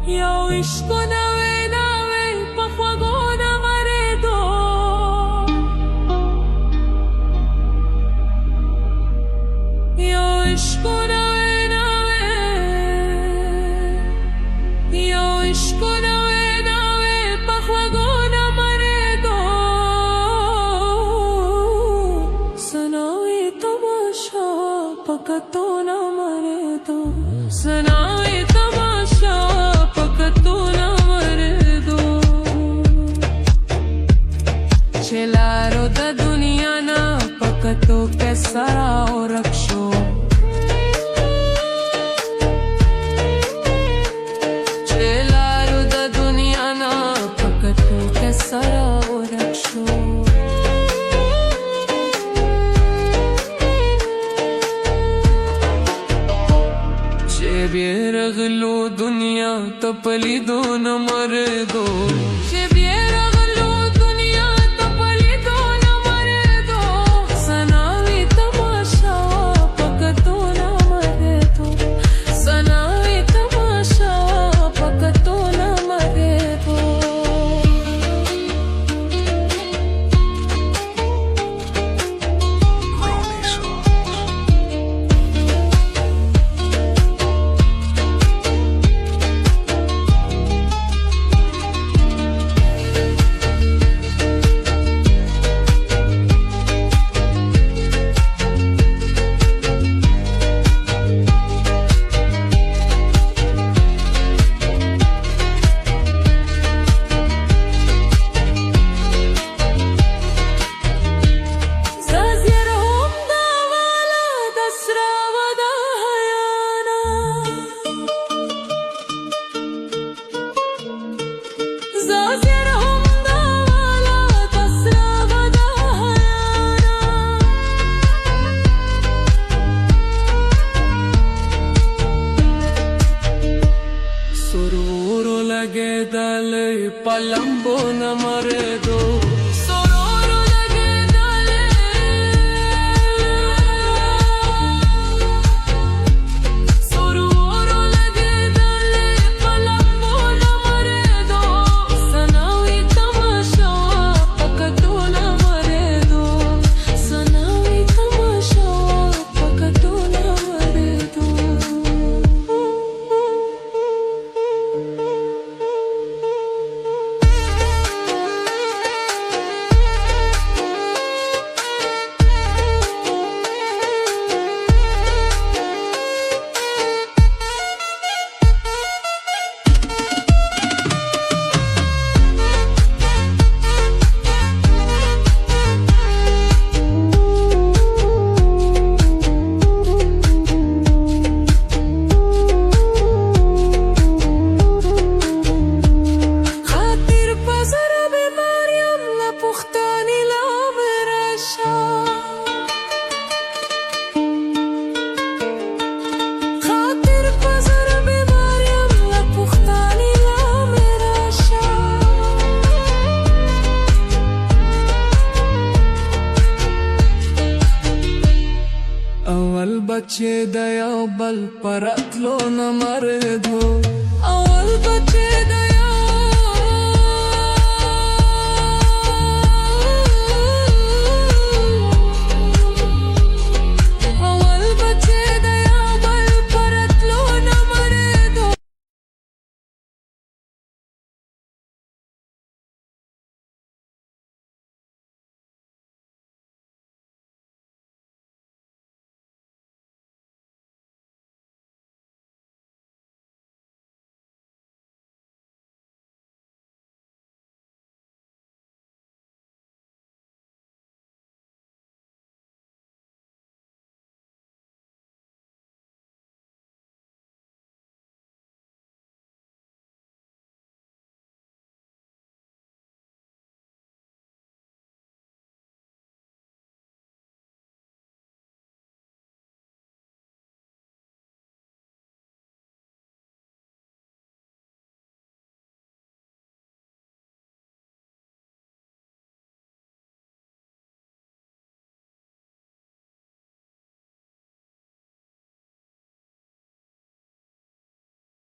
یو عشق نوې نوې په خوږو نه مړېدو یو عشق نوې نوې یو عشق نوې نوې په خوږو نه مړېدو سناوي تماشا په کتو نه مړېدو سناوي تماشا چلارو د دنیا نه پکتو کې سرا او رکشو چلارو د دنیا نه پکتو کې سرا او رکشو چې بیرغلو دنیا ته پلیدو نه مردو पलंबो न मरे दो सोरो लगे डाले सोरो लगे डाले पलंबो न मरे दो सनावी तमाशा पकतो न मरे दो सनावी तमाशा पकतो न मरे दो बच्चे दया बल परतलो न मरे दो अवल बच्चे दया